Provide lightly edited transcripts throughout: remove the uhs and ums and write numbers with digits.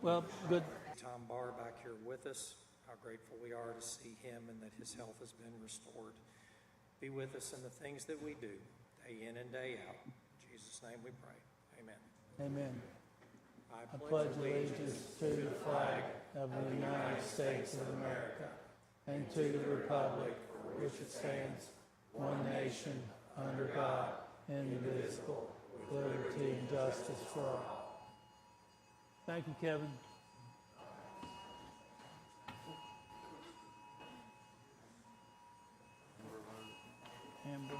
Well, good. Tom Barr back here with us, how grateful we are to see him and that his health has been restored. Be with us in the things that we do, day in and day out. In Jesus' name we pray. Amen. Amen. I pledge allegiance to the flag of the United States of America and to the republic for which it stands, one nation, under God, indivisible, with liberty and justice for all. Thank you, Kevin. Amber.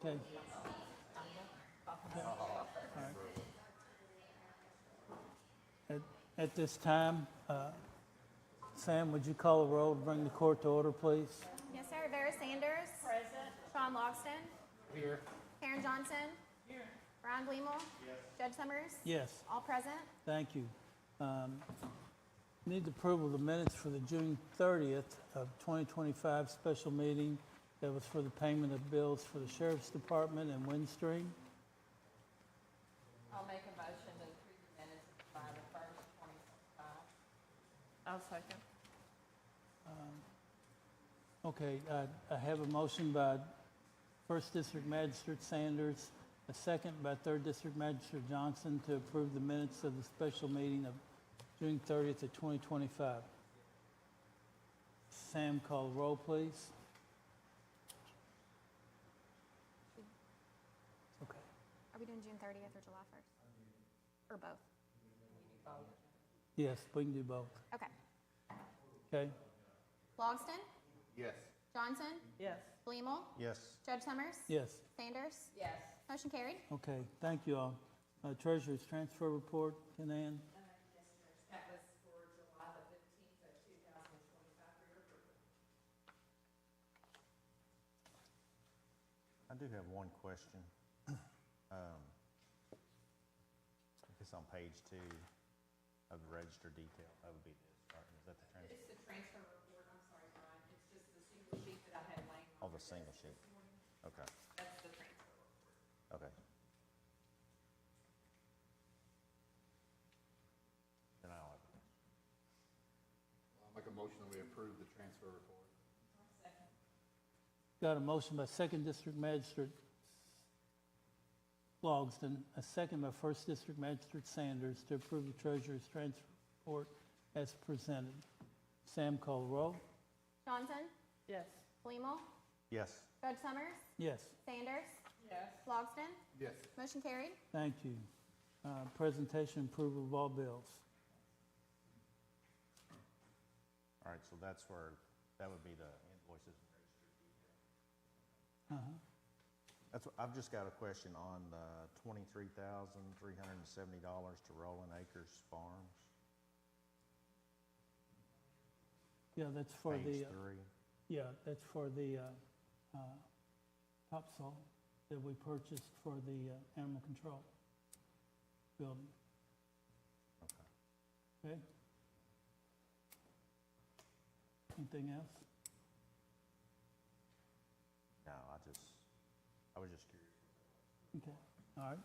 Okay. At this time, Sam, would you call the roll to bring the court to order, please? Yes, sir. Vera Sanders. Present. Sean Logston. Here. Karen Johnson. Here. Brian Gleamel. Yes. Judge Summers. Yes. All present. Thank you. Need approval of the minutes for the June 30th of 2025 special meeting that was for the payment of bills for the Sheriff's Department and Windstream. I'll make a motion to approve the minutes by the 1st, 2025. I'll second. Okay, I have a motion by 1st District Magistrate Sanders, a second by 3rd District Magistrate Johnson to approve the minutes of the special meeting of June 30th of 2025. Sam, call the roll, please. Okay. Are we doing June 30th or July 1st? Or both? Yes, we can do both. Okay. Okay. Logston. Yes. Johnson. Yes. Gleamel. Yes. Judge Summers. Yes. Sanders. Yes. Motion carried. Okay. Thank you all. Treasurer's transfer report, Canan. Yes, Judge. That was for July the 15th of 2025 for your approval. I do have one question. It's on page 2 of the register detail. That would be this. Is that the transfer? It's the transfer report. I'm sorry, Brian. It's just the single sheet that I had laying on. Oh, the single sheet. This morning. Okay. That's the transfer report. Okay. Then I don't have a question. I'll make a motion that we approve the transfer report. Second. Got a motion by 2nd District Magistrate Logston, a second by 1st District Magistrate Sanders to approve the Treasurer's transfer report as presented. Sam, call the roll. Johnson. Yes. Gleamel. Yes. Judge Summers. Yes. Sanders. Yes. Logston. Yes. Motion carried. Thank you. Presentation approval of all bills. All right, so that's where, that would be the invoices. Uh-huh. I've just got a question on the $23,370 to Rolling Acres Farms. Yeah, that's for Page the, 3. yeah, that's for the topsoil that we purchased for the animal control building. Okay. Okay? Anything else? No, I was just curious. Okay, all right.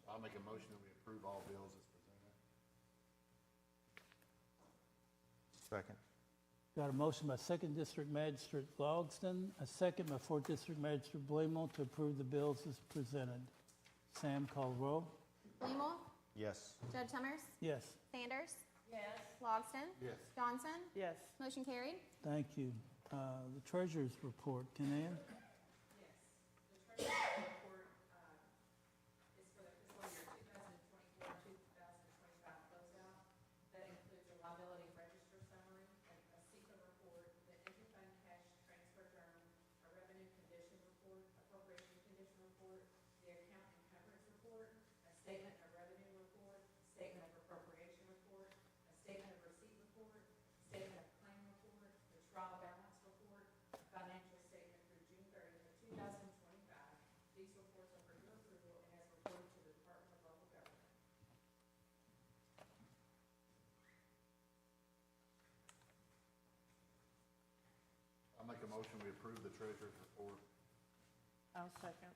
I'll make a motion that we approve all bills as presented. Second. Got a motion by 2nd District Magistrate Logston, a second by 4th District Magistrate Blamel to approve the bills as presented. Sam, call the roll. Gleamel. Yes. Judge Summers. Yes, Sanders. Yes. Logston. Yes. Johnson. Yes. Motion carried. thank you. The Treasurer's report, Canan. Yes. The treasurer's report is for the fiscal year 2024-2025 closeout. That includes a liability register summary, a CEQA report, the interfund cash transfer term, a revenue condition report, appropriation condition report, the account encumbrance report, a statement of revenue report, statement of appropriation report, a statement of receipt report, statement of claim report, the trial balance report, a financial statement through June 30th of 2019, motion we approve the treasurer's report. I'll second.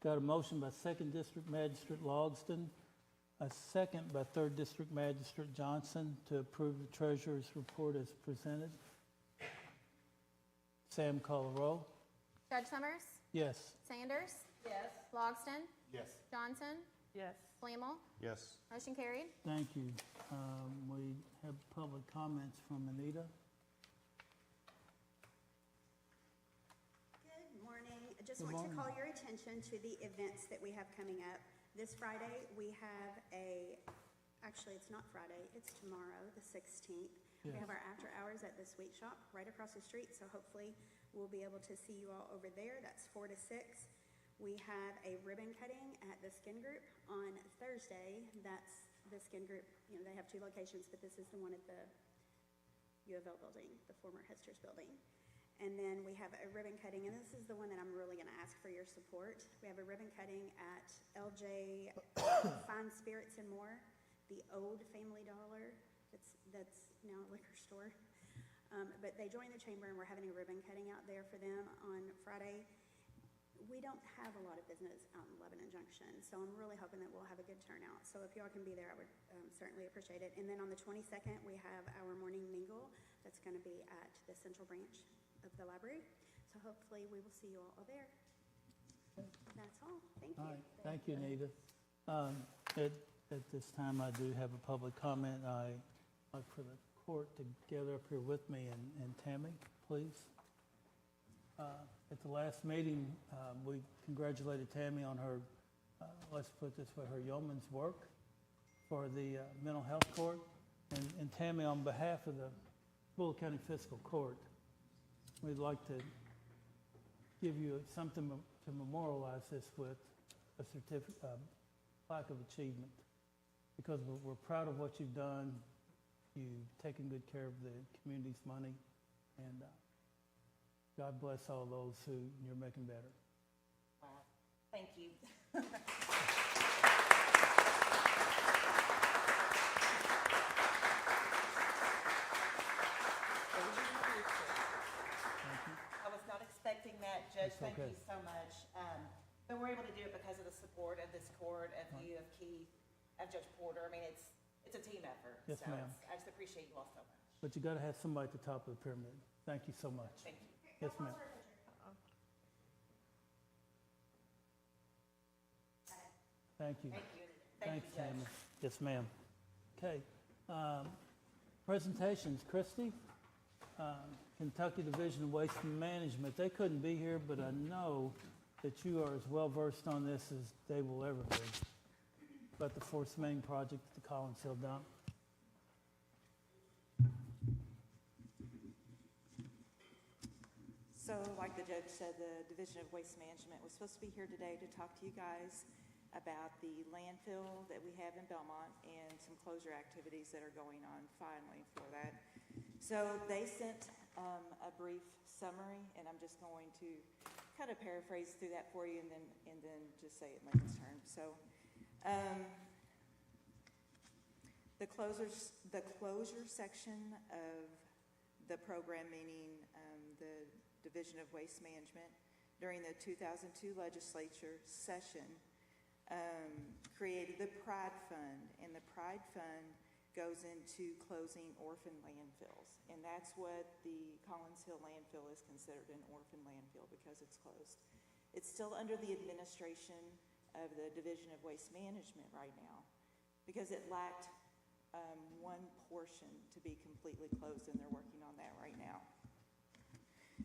Got a motion by Second District Magistrate Logston, a second by Third District Magistrate Johnson to approve the treasurer's report as presented. Sam, call the roll. Judge Summers, Yes. Sanders, Yes. Logston, Yes. Johnson, Yes. Flammel, Yes. motion carried. Thank you. We have public comments from Anita. Good morning. I just Good want to morning. call your attention to the events that we have coming up. This Friday, we have actually, it's not Friday, it's tomorrow, the 16th. We Yes. have our after hours at the Sweet Shop right across the street, so hopefully we'll be able to see you all over there. That's 4 to 6. We have a ribbon cutting at the Skin Group on Thursday. That's the Skin Group, they have 2 locations, but this is the one at the U of L building, the former Hester's building. And then we have a ribbon cutting, and this is the one that I'm really going to ask for your support. We have a ribbon cutting at LJ Fine Spirits and More, the old Family Dollar that's now a liquor store. But they joined the chamber, and we're having a ribbon cutting out there for them on Friday. We don't have a lot of business out in Lebanon Junction, so I'm really hoping that we'll have a good turnout. So if y'all can be there, I would certainly appreciate it. And then on the 22nd, we have our morning mingle that's going to be at the central branch of the library. So hopefully we will see you all there. That's all. Thank you. All right, thank you, Anita. At this time, I do have a public comment. I'd like for the court to gather up here with me and Tammy, please. At the last meeting, we congratulated Tammy on her, let's put it this way, her yeoman's work for the mental health court. And Tammy, on behalf of the Bullitt County Fiscal Court, we'd like to give you something to memorialize this with, a certificate, plaque of achievement, because we're proud of what you've done. You've taken good care of the community's money, and God bless all those who you're making better. Thank you. I was not expecting that, Judge. That's Thank okay. you so much. But we're able to do it because of the support of this court, of you, of Keith, of Judge Porter. I mean, it's a team effort. Yes, So ma'am. I just appreciate you all so much. But you got to have somebody at the top of the pyramid. Thank you so much. Thank you. Yes, ma'am. Thank you. Thank you. Thanks, Judge. Tammy. Yes, ma'am. Okay. Presentations, Christy. Kentucky Division of Waste Management. They couldn't be here, but I know that you are as well versed on this as they will ever be. About the Force Main project at the Collins Hill dump. So, like the judge said, the Division of Waste Management was supposed to be here today to talk to you guys about the landfill that we have in Belmont and some closure activities that are going on finally for that. So they sent a brief summary, and I'm just going to kind of paraphrase through that for you and then just say it in layman's terms. So the closure section of the program, meaning the Division of Waste Management, during the 2002 legislature session, created the Pride Fund, and the Pride Fund goes into closing orphan landfills, and that's what the Collins Hill landfill is considered, an orphan landfill, because it's closed. It's still under the administration of the Division of Waste Management right now, because it lacked one portion to be completely closed, and they're working on that right now.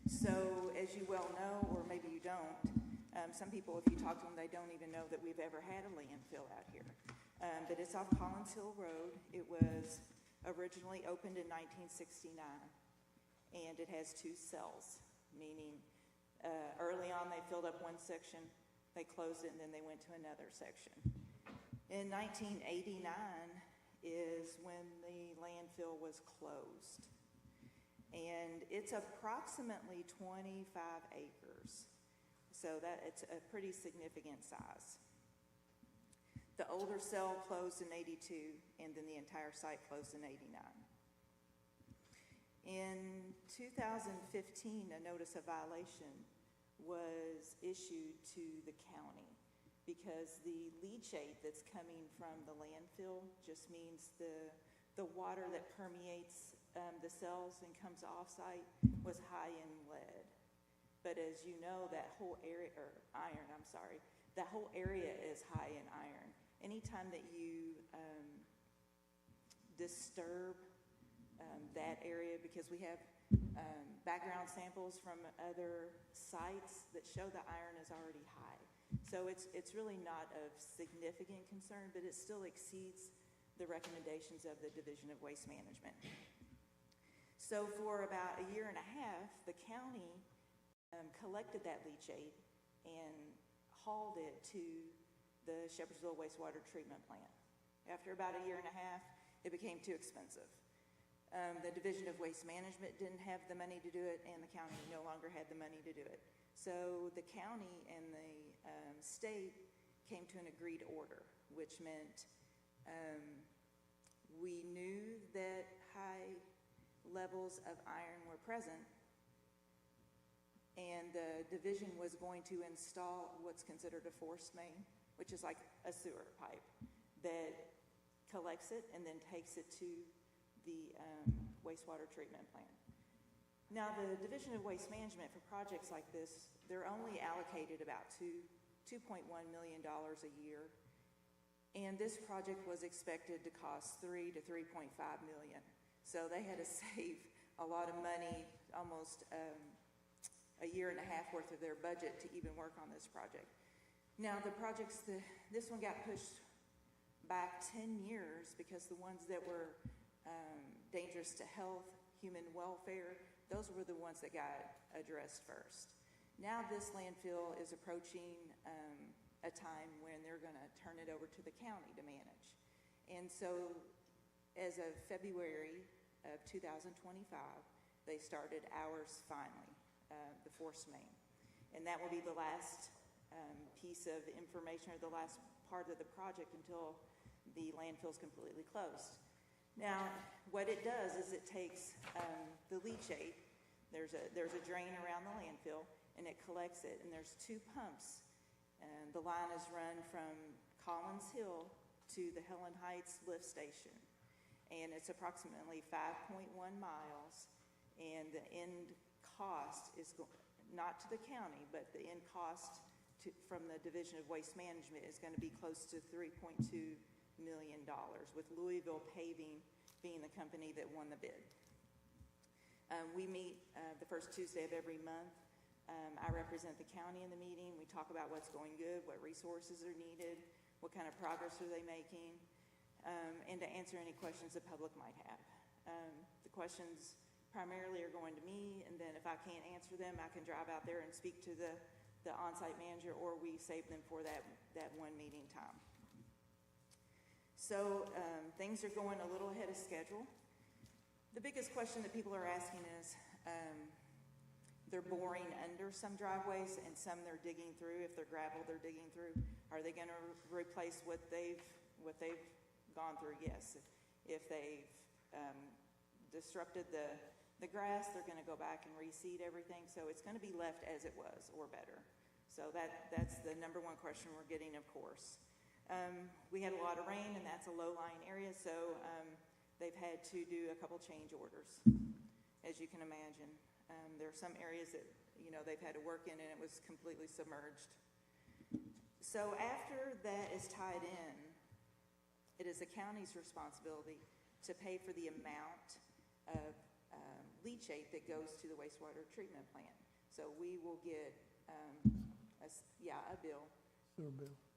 So, as you well know, or maybe you don't, some people, if you talk to them, they don't even know that we've ever had a landfill out here. But it's off Collins Hill Road. It was originally opened in 1969, and it has 2 cells, meaning early on they filled up one section, they closed it, and then they went to another section. In 1989 is when the landfill was closed, and it's approximately 25 acres. So that it's a pretty significant size. The older cell closed in 82, and then the entire site closed in 89. In 2015, a notice of violation was issued to the county because the leachate that's coming from the landfill just means the water that permeates the cells and comes off-site was high in lead. But as you know, that whole area, or iron, I'm sorry, that whole area is high in iron. Anytime that you disturb that area, because we have background samples from other sites that show the iron is already high. So it's really not of significant concern, but it still exceeds the recommendations of the Division of Waste Management. So for about a year and a half, the county collected that leachate and hauled it to the Shepherdsville Wastewater Treatment Plant. After about a year and a half, it became too expensive. The Division of Waste Management didn't have the money to do it, and the county no longer had the money to do it. So the county and the state came to an agreed order, which meant we knew that high levels of iron were present, and the division was going to install what's considered a forced main, which is like a sewer pipe that collects it and then takes it to the wastewater treatment plant. Now, the Division of Waste Management for projects like this, they're only allocated about $2.1 million a year, and this project was expected to cost $3 to $3.5 million. So they had to save a lot of money, almost a year and a half worth of their budget to even work on this project. Now, the projects, this one got pushed back 10 years because the ones that were dangerous to health, human welfare, those were the ones that got addressed first. Now this landfill is approaching a time when they're going to turn it over to the county to manage. And so as of February of 2025, they started ours finally, the force main. And that will be the last piece of information, or the last part of the project, until the landfill is completely closed. Now, what it does is it takes the leachate, there's a drain around the landfill, and it collects it, and there's 2 pumps. And the line is run from Collins Hill to the Helen Heights lift station. And it's approximately 5.1 miles, and the end cost is not to the county, but the end cost from the Division of Waste Management is going to be close to $3.2 million, with Louisville Paving being the company that won the bid. We meet the first Tuesday of every month. I represent the county in the meeting. We talk about what's going good, what resources are needed, what kind of progress are they making, and to answer any questions the public might have. The questions primarily are going to me, and then if I can't answer them, I can drive out there and speak to the on-site manager, or we save them for that one meeting time. So things are going a little ahead of schedule. The biggest question that people are asking is, they're boring under some driveways, and some they're digging through. If they're gravel, they're digging through. Are they going to replace what they've gone through? Yes. If they've disrupted the grass, they're going to go back and reseed everything. So it's going to be left as it was, or better. So that's the number one question we're getting, of course. We had a lot of rain, and that's a low-lying area, so they've had to do a couple change orders, as you can imagine. There are some areas that, they've had to work in, and it was completely submerged. So after that is tied in, it is the county's responsibility to pay for the amount of leachate that goes to the wastewater treatment plant. So we will get a bill.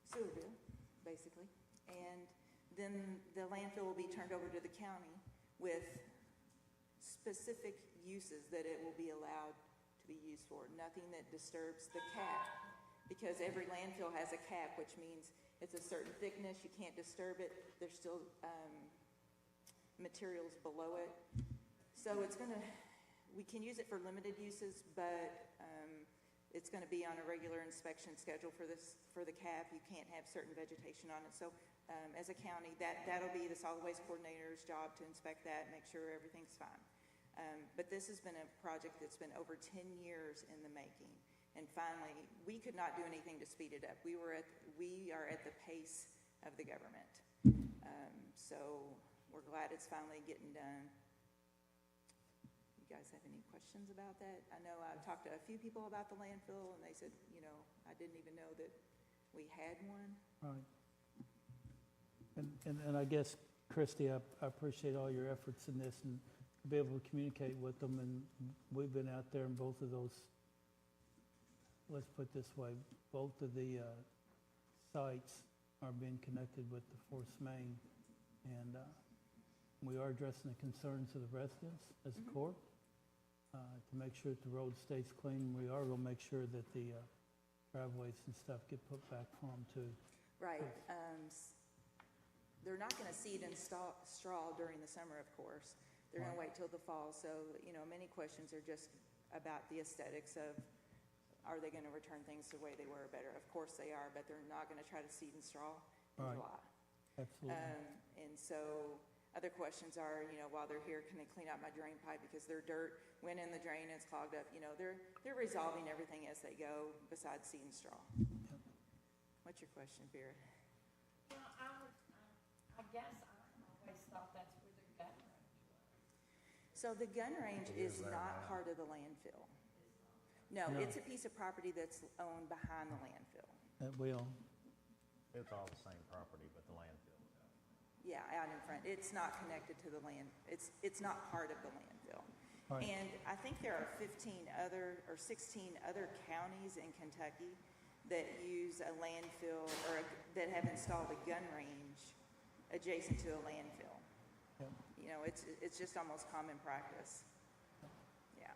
Sewer bill, basically. And then the landfill will be turned over to the county with specific uses that it will be allowed to be used for. Nothing that disturbs the cap, because every landfill has a cap, which means it's a certain thickness. You can't disturb it. There's still materials below it. So we can use it for limited uses, but it's going to be on a regular inspection schedule for the cap. You can't have certain vegetation on it. So as a county, that'll be the solid waste coordinator's job to inspect that, make sure everything's fine. But this has been a project that's been over 10 years in the making. And finally, we could not do anything to speed it up. We are at the pace of the government. So we're glad it's finally getting done. You guys have any questions about that? I know I've talked to a few people about the landfill, and they said, I didn't even know that we had one. Right. And I guess, Christie, I appreciate all your efforts in this and to be able to communicate with them. And we've been out there in both of those, let's put it this way, both of the sites are being connected with the force main. And we are addressing the concerns of the residents as a court to make sure that the road stays clean. We are going to make sure that the driveways and stuff get put back for them too. Right. They're not going to seed and straw during the summer, of course. They're going to wait till the fall. So, many questions are just about the aesthetics of, are they going to return things the way they were better? Of course they are, but they're not going to try to seed and straw in July. Absolutely. And so other questions are, while they're here, can they clean out my drain pipe because their dirt went in the drain and it's clogged up? They're resolving everything as they go besides seed and straw. Yep. What's your question, Vera? Well, I guess I always thought that's where the gun range was. So the gun range is there not now. part of the landfill. No, No. it's a piece of property that's owned behind the landfill. That will. It's all the same property, but the landfill. Yeah, out in front. It's not connected to the land. It's not part of the landfill. Right. And I think there are 16 other counties in Kentucky that use a landfill or that have installed a gun range adjacent to a landfill. Yep. It's just almost common practice. Yeah.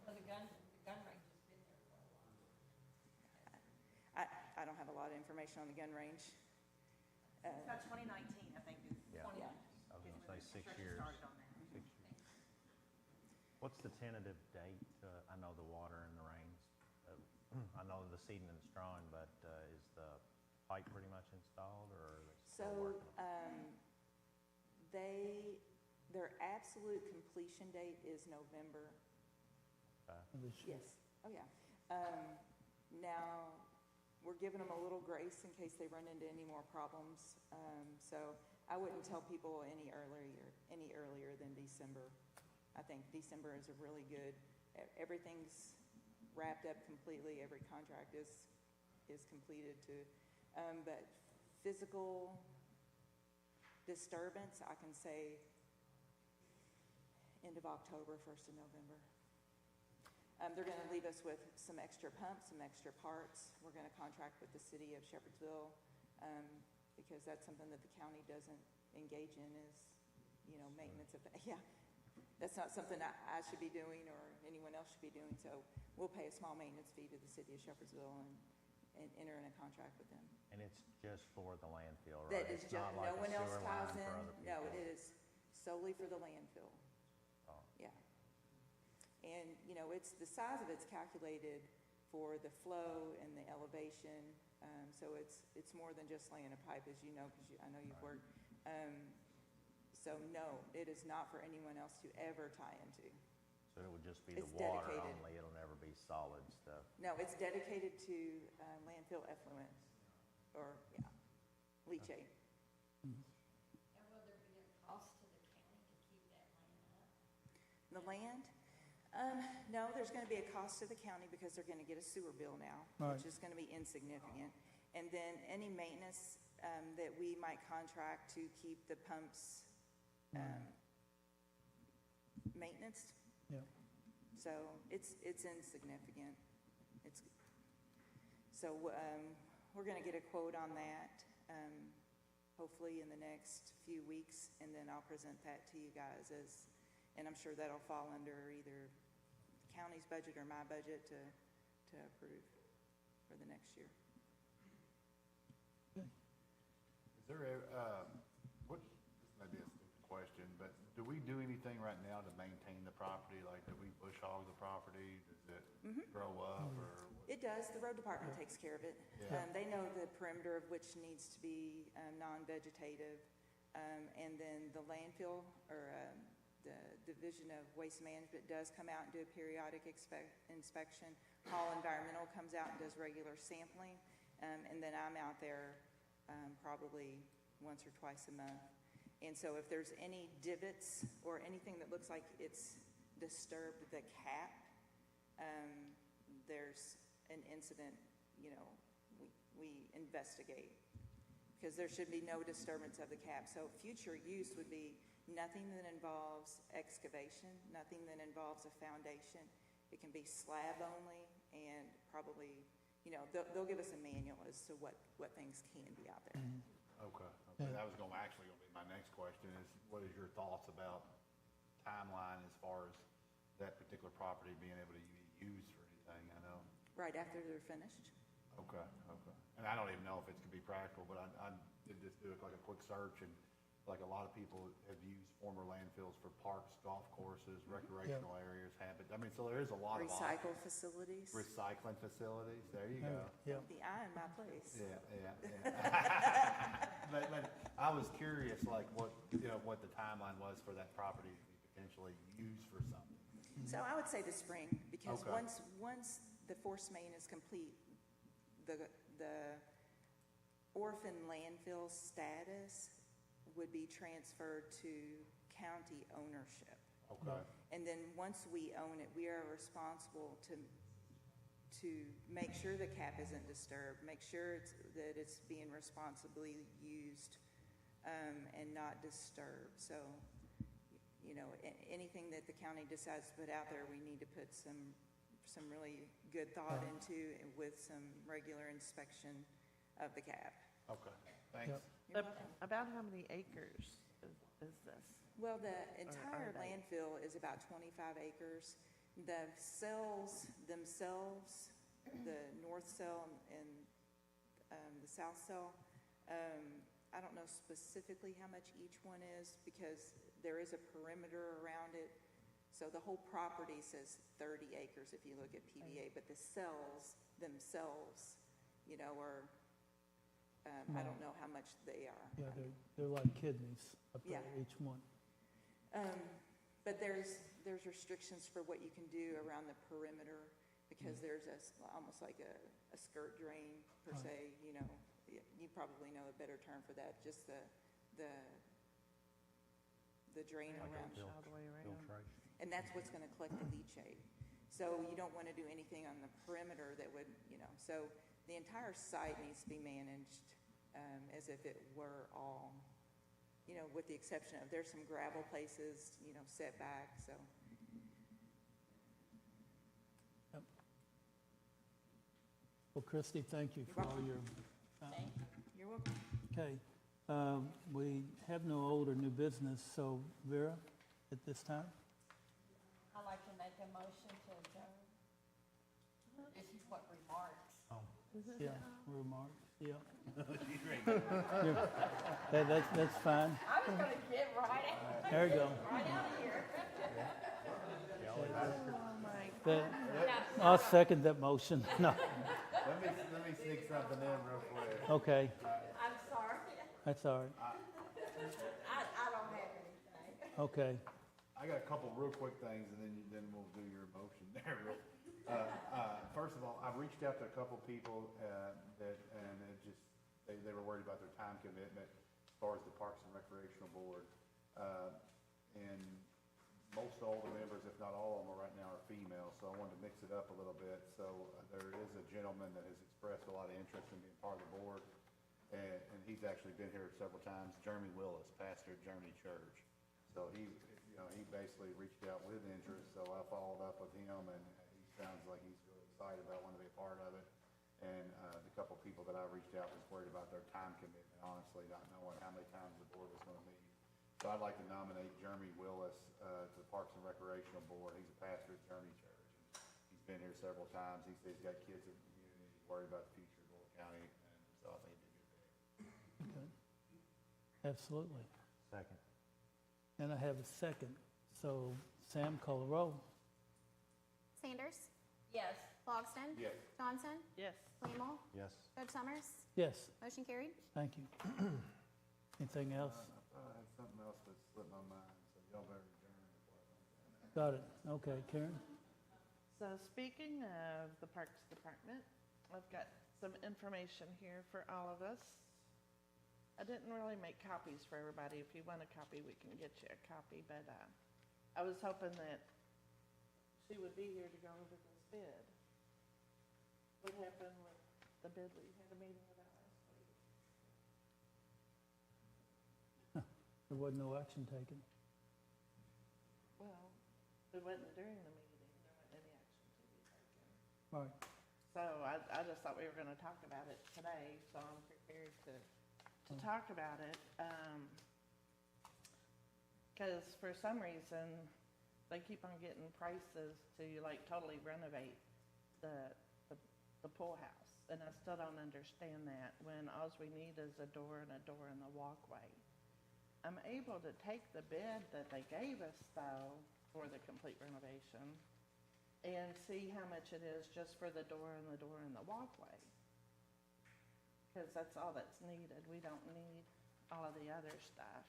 Well, the gun range has been there for a while. I don't have a lot of information on the gun range. About 2019, I think, is Yeah. Yeah. I was is going to say when 6 construction years. started on that. 6 years. What's the tentative date? I know the water and the rains. I know the seeding and strawing, but is the pipe pretty much installed, or are they still So, working on their absolute completion date is November. This year. Yes. Oh, yeah. Now, we're giving them a little grace in case they run into any more problems. So I wouldn't tell people any earlier than December. I think December is a really good, everything's wrapped up completely. Every contract is completed too. But physical disturbance, I can say end of October, 1st of November. They're going to leave us with some extra pumps, some extra parts. We're going to contract with the city of Shepherdsville because that's something that the county doesn't engage in is, maintenance of, yeah. That's not something I should be doing or anyone else should be doing. So we'll pay a small maintenance fee to the city of Shepherdsville and enter in a contract with them. And it's just for the landfill, right? That is It's just, not like no a one else sewer ties line for in. other No, people. it is solely for the landfill. Oh. Yeah. And, it's, the size of it's calculated for the flow and the elevation. So it's more than just laying a pipe, as you know, because I know you've worked. So no, it is not for anyone else to ever tie into. So it would just be the It's water dedicated. only, it'll never be solid stuff. No, it's dedicated to landfill effluent or, leachate. And will there be a cost to the county to keep that land up? The land? No, there's going to be a cost to the county because they're going to get a sewer bill now, Right. which is going to be insignificant. And then any maintenance that we might contract to keep the pumps maintenance. Yeah. So it's insignificant. So we're going to get a quote on that hopefully in the next few weeks, and then I'll present that to you guys and I'm sure that'll fall under either the county's budget or my budget to approve for the next year. Is there this may be a stupid question, but do we do anything right now to maintain the property? Like, do we bush hog the property? Does it grow up or? It does. The road department takes care of it. Yeah. They know the perimeter of which needs to be non-vegetative. And then the landfill or the Division of Waste Management does come out and do a periodic inspection. Hall Environmental comes out and does regular sampling, and then I'm out there probably once or twice a month. And so if there's any divots or anything that looks like it's disturbed the cap, there's an incident, we investigate, because there should be no disturbance of the cap. So future use would be nothing that involves excavation, nothing that involves a foundation. It can be slab only, and probably, they'll give us a manual as to what things can be out there. Okay. That was actually gonna be my next question is, what is your thoughts about timeline as far as that particular property being able to be used for anything? I know. Right after they're finished. Okay. And I don't even know if it's gonna be practical, but I did just do like a quick search, and like a lot of people have used former landfills for parks, golf courses, recreational areas, so there is a lot of Recycle facilities. recycling facilities. There you go. Yeah. The eye in my place. Yeah. But I was curious, like what the timeline was for that property to be potentially used for something. So I would say the spring, because Okay. once the force main is complete, the orphan landfill status would be transferred to county ownership. Okay. And then once we own it, we are responsible to make sure the cap isn't disturbed, make sure that it's being responsibly used, and not disturbed. So, anything that the county decides to put out there, we need to put some really good thought into, and with some regular inspection of the cap. Okay, thanks. Yep. You're welcome. About how many acres is this? Well, the entire are they? landfill is about 25 acres. The cells themselves, the north cell and the south cell, I don't know specifically how much each one is, because there is a perimeter around it. So the whole property says 30 acres if you look at PBA, but the cells themselves, are, I don't know how much they are. Yeah, they're like kidneys up there, Yeah. each one. But there's restrictions for what you can do around the perimeter, because there's almost like a skirt drain per se, you probably know a better term for that, just the drain around. All the way around. Filtration. And that's what's gonna collect the leachate. So you don't wanna do anything on the perimeter that would, so the entire site needs to be managed, as if it were all, with the exception of, there's some gravel places, set back, so. Well, Christie, thank you for all your, You're welcome. okay. We have no old or new business, so Vera, at this time? I'd like to make a motion to adjourn. This is what remarks. Yeah, remarks, yeah. Yeah, that's fine. I was gonna get right out, There you go. right out of here. I'll second that motion. No, Let me sneak something in real quick. okay, I'm sorry. that's all right. I don't have anything. Okay, I got a couple real quick things, and then we'll do your motion there. First of all, I've reached out to a couple people they were worried about their time commitment as far as the Parks and Recreational Board. And most all the members, if not all of them, right now are female, so I wanted to mix it up a little bit. So there is a gentleman that has expressed a lot of interest in being part of the board, and he's actually been here several times. Jeremy Willis, pastor at Journey Church. So he basically reached out with interest, so I followed up with him, and he sounds like he's really excited about wanting to be a part of it. And the couple people that I reached out was worried about their time commitment, honestly, not knowing how many times the board was going to meet. So I'd like to nominate Jeremy Willis to the Parks and Recreational Board. He's a pastor at Journey Church. He's been here several times. He says he's got kids in the community. He's worried about the future of Bullitt County, and so I think it'd be good. okay. Absolutely. Second. And I have a second. So Sam, call the roll. Sanders, Yes. Logston, Yes. Johnson, Yes. Fleenel, Yes. Judge Summers, Yes, motion carried. thank you. Anything else? I had something else that slipped my mind, so y'all better adjourn. Got it. Okay, Karen? So speaking of the Parks Department, I've got some information here for all of us. I didn't really make copies for everybody. If you want a copy, we can get you a copy, but I was hoping that she would be here to go over this bid. What happened with the bid we had a meeting about last week? There wasn't no action taken. Well, it wasn't during the meeting. There wasn't any action to be taken. Right. So I just thought we were gonna talk about it today, so I'm prepared to talk about it. Cause for some reason, they keep on getting prices to like totally renovate the pool house. And I still don't understand that when all we need is a door and the walkway. I'm able to take the bid that they gave us though for the complete renovation and see how much it is just for the door and the walkway. Because that's all that's needed. We don't need all of the other stuff.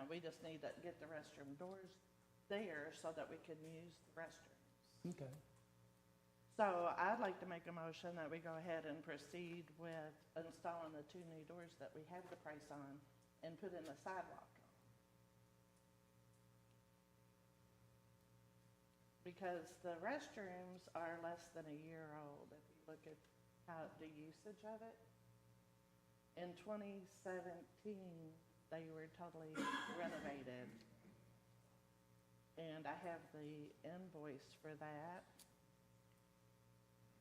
We just need to get the restroom doors there so that we can use the restrooms. Okay. So I'd like to make a motion that we go ahead and proceed with installing the 2 new doors that we have the price on and put in the sidewalk on. Because the restrooms are less than a year old. If you look at how the usage of it, in 2017, they were totally renovated. And I have the invoice for that,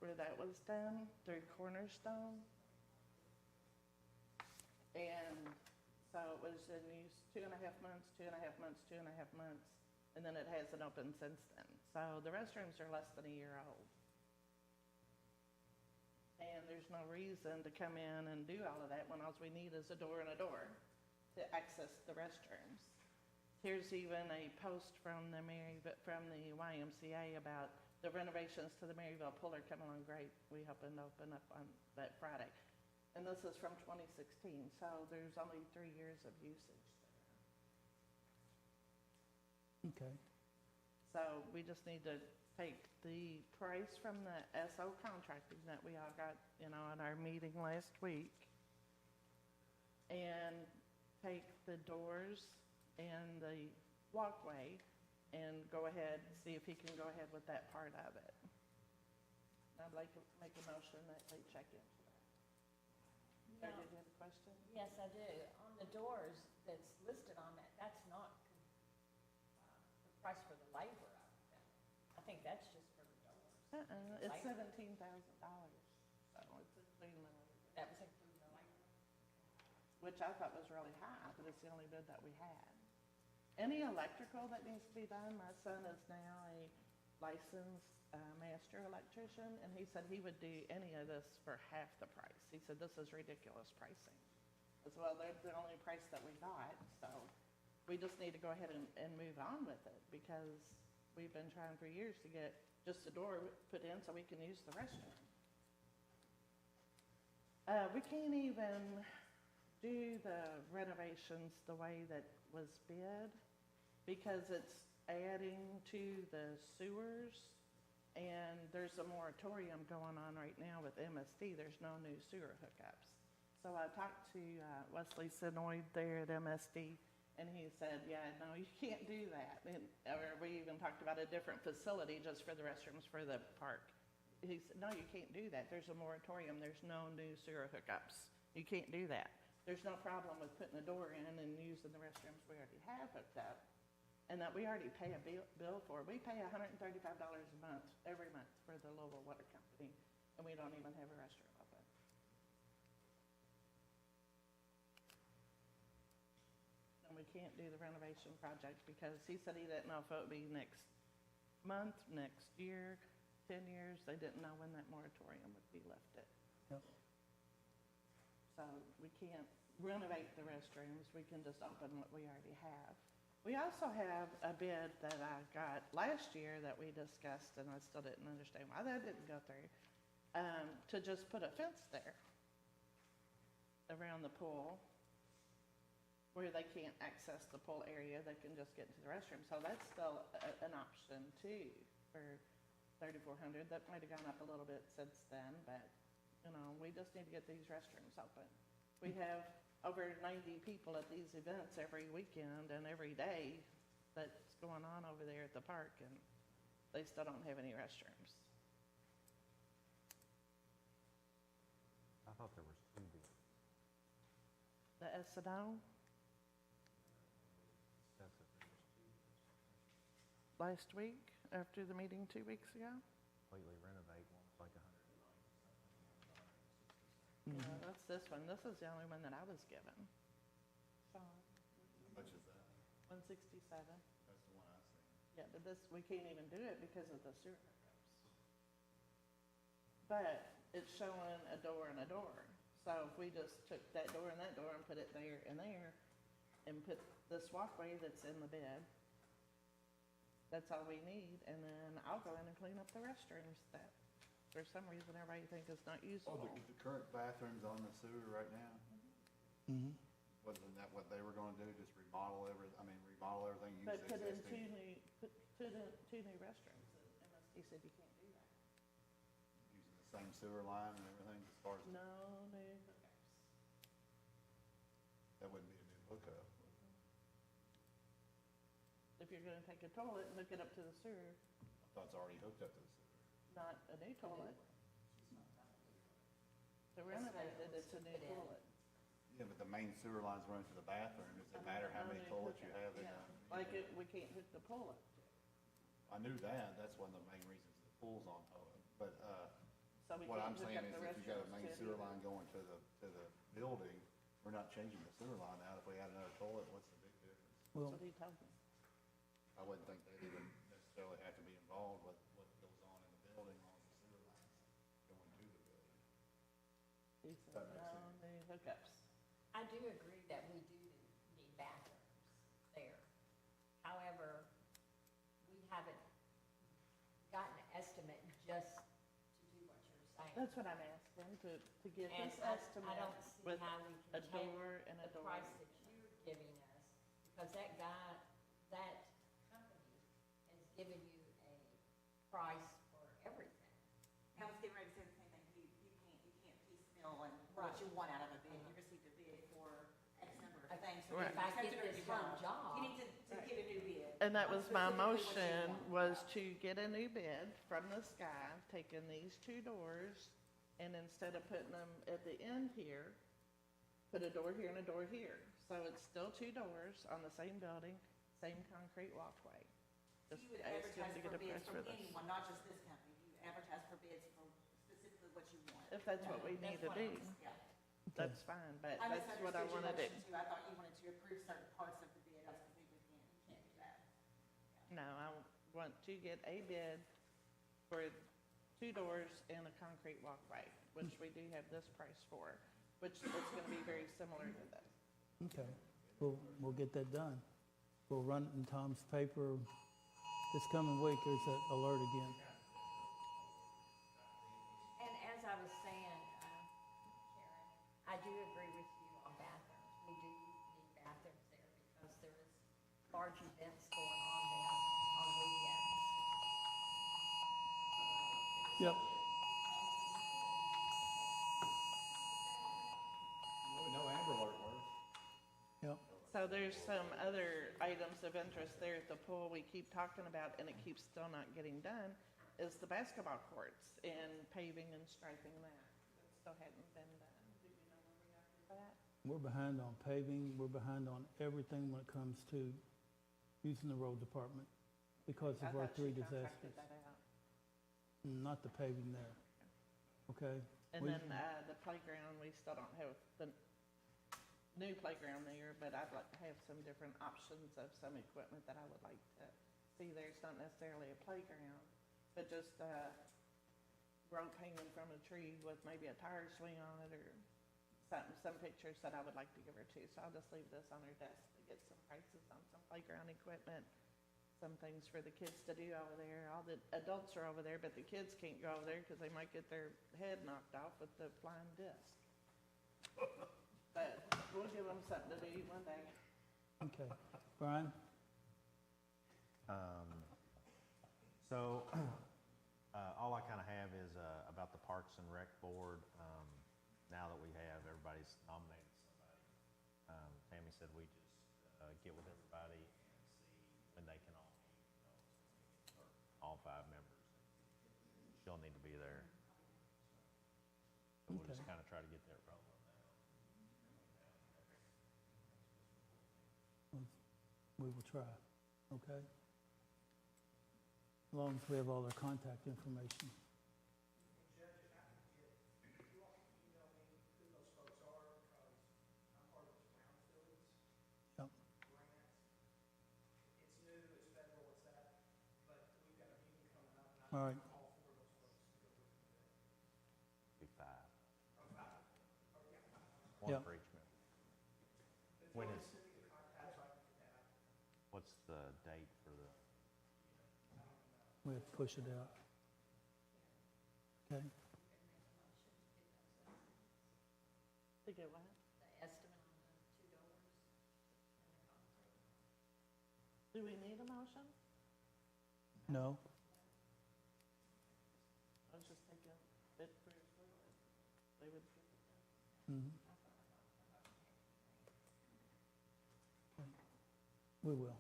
where that was done through Cornerstone. And so it was in use 2.5 months, 2.5 months, 2.5 months, and then it hasn't opened since then. So the restrooms are less than a year old. And there's no reason to come in and do all of that when all we need is a door and a door to access the restrooms. Here's even a post from the YMCA about the renovations to the Maryville pool are coming along great. We hoping to open up on that Friday. And this is from 2016, so there's only 3 years of usage there. Okay. So we just need to take the price from the SO contracting that we all got, at our meeting last week, and take the doors and the walkway and go ahead, see if he can go ahead with that part of it. I'd like to make a motion that they check into that. Mary, did you have a question? Yes, I do. On the doors that's listed on that, that's not the price for the labor of it. I think that's just for the doors. It's Labor. $17,000, so it's including the labor, That was including the labor. which I thought was really high, but it's the only bid that we had. Any electrical that needs to be done, my son is now a licensed master electrician, and he said he would do any of this for half the price. He said, this is ridiculous pricing. As well, they're the only price that we got, so we just need to go ahead and move on with it, because we've been trying for years to get just a door put in so we can use the restroom. We can't even do the renovations the way that was bid, because it's adding to the sewers, and there's a moratorium going on right now with MSD. There's no new sewer hookups. So I talked to Wesley Sinoid there at MSD, and he said, yeah, no, you can't do that. Or we even talked about a different facility just for the restrooms for the park. He said, no, you can't do that. There's a moratorium. There's no new sewer hookups. You can't do that. There's no problem with putting a door in and using the restrooms we already have hooked up, and that we already pay a bill for. We pay $135 a month, every month, for the Louisville Water Company, and we don't even have a restroom open. And we can't do the renovation project because he said he didn't know if it would be next month, next year, 10 years. They didn't know when that moratorium would be lifted. Yep. So we can't renovate the restrooms, we can just open what we already have. We also have a bid that I got last year that we discussed, and I still didn't understand why that didn't go through, to just put a fence there around the pool. where they can't access the pool area, they can just get to the restroom. So that's still an option too for 3,400. That might have gone up a little bit since then, but, we just need to get these restrooms open. We have over 90 people at these events every weekend and every day that's going on over there at the park, and they still don't have any restrooms. I thought there was 2 bids. The S&O Says that there was 2 bids. last week, after the meeting 2 weeks ago. Completely renovate, one was like 190 something. No, that's this one. This is the only one that I was given. So, How much is that? 167. That's the one I seen. Yeah, but this, we can't even do it because of the sewer hookups. But it's showing a door and a door. So if we just took that door and put it there and there, and put this walkway that's in the bed, that's all we need, and then I'll go in and clean up the restrooms that, for some reason, everybody think is not Oh, usable. the current bathroom's on the sewer right now? Mhm. Wasn't that what they were gonna do, just remodel everything, use But the put in existing? two new restrooms, and MSD said you can't do that. Using the same sewer line and everything, as far as, No new hookups. that wouldn't be a new hookup. If you're gonna take a toilet and hook it up to the sewer, I thought it's already hooked up to the sewer. not a new toilet. To renovate it, it's a new toilet. Yeah, but the main sewer line's running to the bathroom, does it matter how many toilets you have in Yeah, a? like we can't hook the pool up. I knew that, that's one of the main reasons the pool's on hold, but, So we what can't I'm hook saying up is the if you got a restrooms main to it sewer either. line going to the building, we're not changing the sewer line out. If we add another toilet, what's the big difference? Well, That's what he told me. I wouldn't think they'd even necessarily have to be involved with what goes on in the building on the sewer lines going to the building. He said, That makes no sense. new hookups. I do agree that we do need bathrooms there. However, we haven't gotten an estimate just to do what you're saying. That's what I'm asking, to get And this I estimate don't see with how we a can take door and a the door. price that you're giving us, because that company has given you a price for everything. I was getting ready to say the same thing, you can't piecemeal and what you want out of a bid, you received a bid for X number of things. So Right. If I you get accepted or this you whole don't. job. You need to get a new bid. And that was my Specifically what you motion, want. was to get a new bid from the sky, taking these 2 doors, and instead of putting them at the end here, put a door here and a door here. So it's still 2 doors on the same building, same concrete walkway. Just You would ask him advertise to for get a bids price from for this. anyone, not just this company, you advertise for bids for specifically what you want. If that's what we need That's to what do, Yeah. that's fine, but I that's what I misunderstood your wanna do. motion too, I thought you wanted to approve certain parts of the bid, I was thinking you can't do that. No, I want to get a bid for 2 doors and a concrete walkway, which we do have this price for, which is gonna be very similar to this. okay. We'll get that done. We'll run it in Tom's paper this coming week. There's that alert again. And as I was saying, Karen, I do agree with you on bathrooms. We do need bathrooms there because there is large events going on there on weekends. Yep. We know Amber Alert works. Yep. So there's some other items of interest there at the pool we keep talking about, and it keeps still not getting done, is the basketball courts and paving and striping that. That still hadn't been done. Do we know where we are with that? We're behind on paving. We're behind on everything when it comes to using the road department because I of our thought she 3 contracted disasters. that out. Not the paving there. Okay? And We- then the playground, we still don't have the new playground there, but I'd like to have some different options of some equipment that I would like to see there. It's not necessarily a playground, but just rope hanging from a tree with maybe a tire swing on it or some pictures that I would like to give her too. So I'll just leave this on her desk to get some prices on some playground equipment, some things for the kids to do over there. All the adults are over there, but the kids can't go over there because they might get their head knocked off with the flying disc. But We'll give them something to do one day. Okay. Brian? So, all I kind of have is about the Parks and Rec Board. Now that we have, everybody's nominated somebody. Tammy said we just get with everybody and see when they can all meet, or all 5 members. She'll need to be there. So we'll just Okay. kind of try to get that rolling now. We will try, okay? As long as we have all their contact information. Judge, if I could get, if you all can email me who those folks are, because I'm part of this brownfields Yep. grant. It's new, it's federal, it's that, but we've got a meeting coming up, and All I right. need all 4 of those folks to go with me there. Be 5. Or 5, or yeah, 5, I'm sorry. One Yep. for each member. But if When you want is- to send me the contact, so I can get that out. What's the date for the? We have to push it out. Okay? To get what? The estimate on the $2 and the concrete. Do we need a motion? No? I was just thinking, bid for your service. They would get it Mhm. done. We will.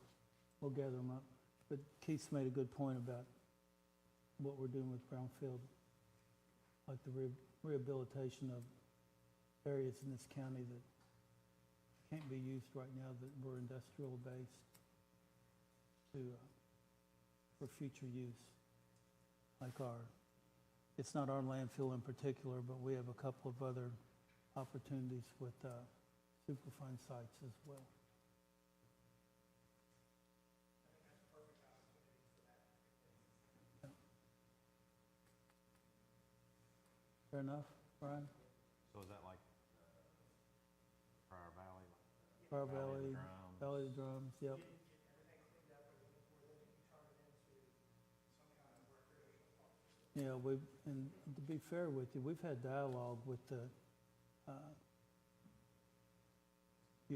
We'll gather them up. But Keith's made a good point about what we're doing with brownfield, like the rehabilitation of areas in this county that can't be used right now, that were industrial based, to, for future use. Like it's not our landfill in particular, but we have a couple of other opportunities with Superfund sites as well. Fair enough, Brian? So is that like Prior Valley? Prior Valley of the Valley, Drums? Valley of the Drums, yep. Get everything cleaned up, and we're looking to turn it into some kind of recreational park. Yeah, and to be fair with you, we've had dialogue with the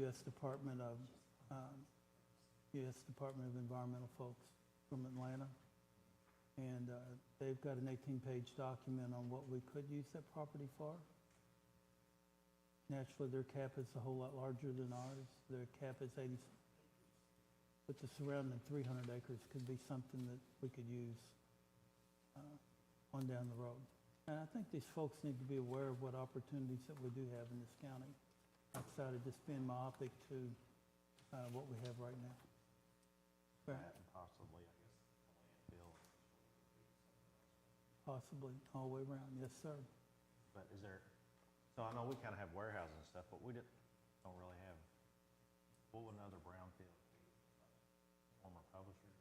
U.S. Department of Environmental folks from Atlanta. And they've got an 18-page document on what we could use that property for. Naturally, their cap is a whole lot larger than ours. Their cap is 80, but the surrounding 300 acres could be something that we could use on down the road. And I think these folks need to be aware of what opportunities that we do have in this county, outside of just being myopic to what we have right now. That and possibly, I guess, the landfill. Possibly, all the way around, yes, sir. But is there, so I know we kind of have warehousing and stuff, but we don't really have, what would another brownfield be? Former publisher's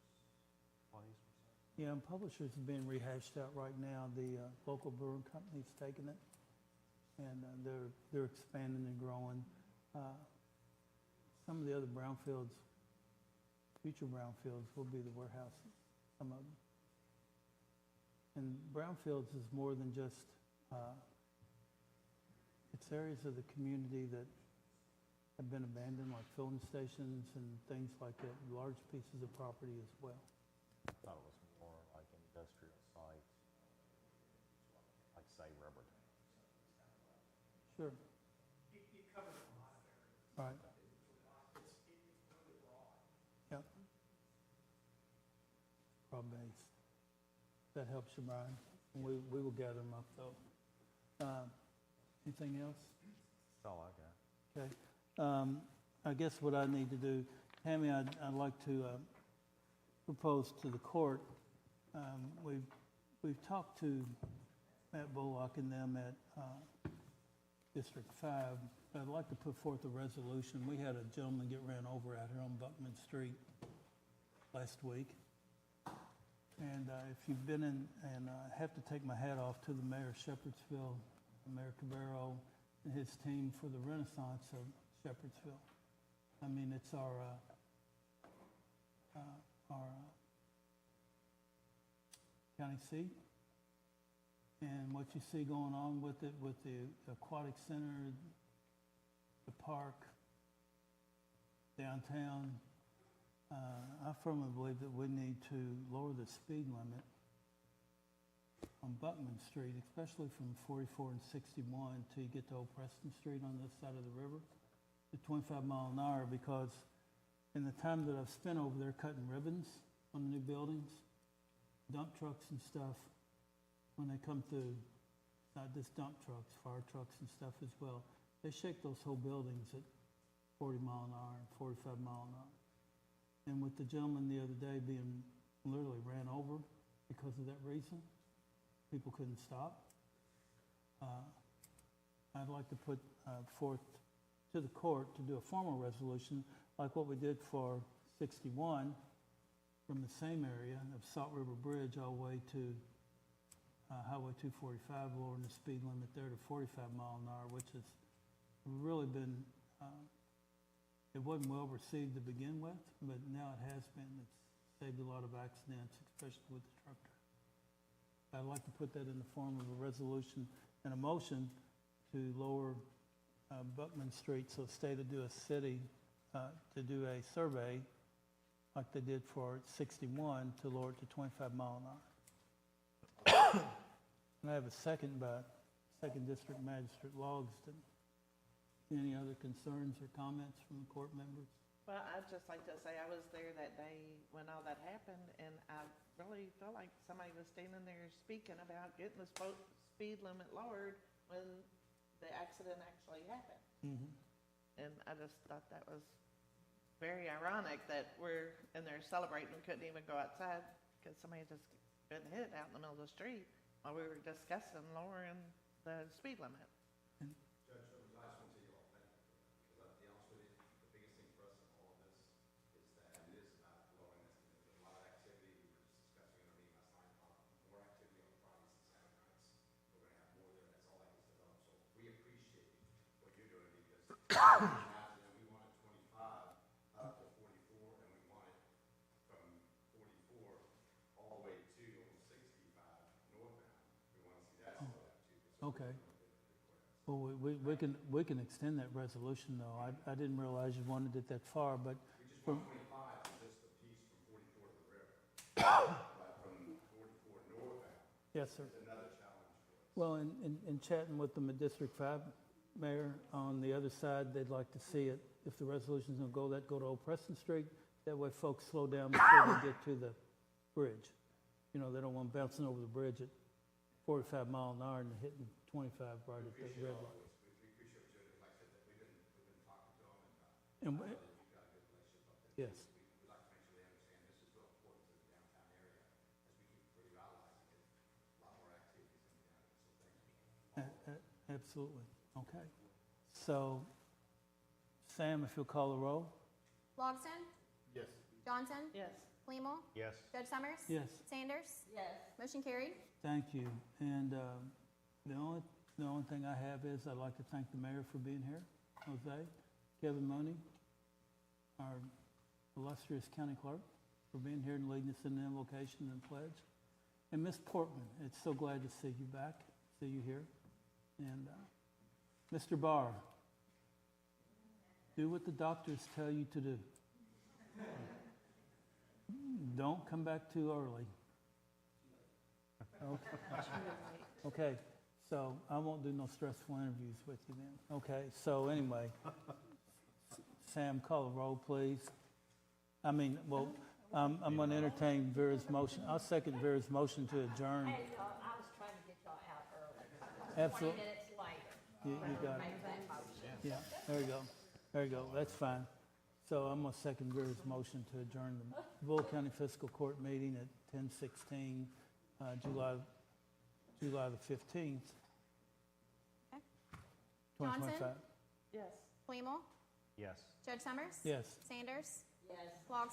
place or something? Yeah, and Publishers is being rehashed out right now. The local brewing company's taking it, and they're expanding and growing. Some of the other brownfields, future brownfields, will be the warehouses, some of them. And brownfields is more than just, it's areas of the community that have been abandoned, like filling stations and things like that, large pieces of property as well. I thought it was more like industrial sites, like say rubber tanks. Sure. It covers a lot of areas. Right. It's really broad. Yep. Broad-based. That helps you, Brian. We will gather them up, though. Anything else? That's all I got. Okay. I guess what I need to do, Tammy, I'd like to propose to the court, we've talked to Matt Bullock and them at District 5, but I'd like to put forth a resolution. We had a gentleman get ran over out here on Buckman Street last week. And if you've been in, and I have to take my hat off to the mayor of Shepherdsville, Mayor Cabrero, and his team for the renaissance of Shepherdsville. I mean, it's our county seat. And what you see going on with it, with the aquatic center, the park, downtown, I firmly believe that we need to lower the speed limit on Buckman Street, especially from 44 and 61 till you get to Old Preston Street on this side of the river, to 25 mile an hour, because in the time that I've spent over there cutting ribbons on the new buildings, dump trucks and stuff, when they come through, not just dump trucks, fire trucks and stuff as well, they shake those whole buildings at 40 mile an hour and 45 mile an hour. And with the gentleman the other day being literally ran over because of that reason, people couldn't stop. I'd like to put forth to the court to do a formal resolution like what we did for 61 from the same area of Salt River Bridge all the way to Highway 245, lowering the speed limit there to 45 mile an hour, which has really been, it wasn't well received to begin with, but now it has been. It's saved a lot of accidents, especially with the trucker. I'd like to put that in the form of a resolution and a motion to lower Buckman Street, so state to do a city, to do a survey like they did for 61 to lower it to 25 mile an hour. And I have a second by Second District Magistrate Logston. Any other concerns or comments from the court members? Well, I'd just like to say I was there that day when all that happened, and I really felt like somebody was standing there speaking about getting the speed limit lowered when the accident actually happened. Mm-hmm. And I just thought that was very ironic that we're in there celebrating and couldn't even go outside because somebody just been hit out in the middle of the street while we were discussing lowering the speed limit. Judge, I just want to tell you all thank you for that, because I'll be honest with you, the biggest thing for us in all of this is that it is about lowering this. There's a lot of activity, we were just discussing in our meeting last night, more activity on Fridays and Saturday nights. We're gonna have more there, that's all that gets developed, so we appreciate what you're doing, because we wanted 25 up to 44, and we want it from 44 all the way to 65 northbound. We want to see that slow down too. Okay. Well, we can extend that resolution, though. I didn't realize you wanted it that far, but We just want 25, is just the piece from 44 to the river. But from 44 northbound, yes, sir. is another challenge for us. Well, in chatting with the District 5 mayor on the other side, they'd like to see it, if the resolution's gonna go to Old Preston Street. That way folks slow down before they get to the bridge. You know, they don't want bouncing over the bridge at 45 mile an hour and hitting 25 right at the red light. We appreciate what you're doing, like I said, that we've been talking to them, And I know that you've got a good relationship up there. yes. We'd like to make sure they understand this is real important to the downtown area, as we keep revitalizing it, a lot more activities in the area, so thank you. Absolutely. Okay. So, Sam, if you'll call the roll? Logston? Yes. Johnson? Yes. Flemmel? Yes. Judge Summers? Yes. Sanders? Yes. Motion carried. Thank you. And the only thing I have is I'd like to thank the mayor for being here, Jose, Kevin Money, our illustrious county clerk, for being here and leading us in the invocation and pledge. And Miss Portman, it's so glad to see you back, see you here. And Mr. Barr, do what the doctors tell you to do. Don't come back too early. Okay, so I won't do no stressful interviews with you then. Okay, so anyway, Sam, call the roll, please. I'm going to entertain Vera's motion. I'll second Vera's motion to adjourn. Hey, I was trying to get y'all out early. Absolutely. 20 minutes later. You got it. Make that motion. Yeah, there you go. There you go. That's fine. So I'm going to second Vera's motion to adjourn the Bullitt County Fiscal Court meeting at 10/16, July the 15th, Okay. 2025. Johnson? Yes. Flemmel? Yes. Judge Summers? Yes. Sanders? Yes. Logston?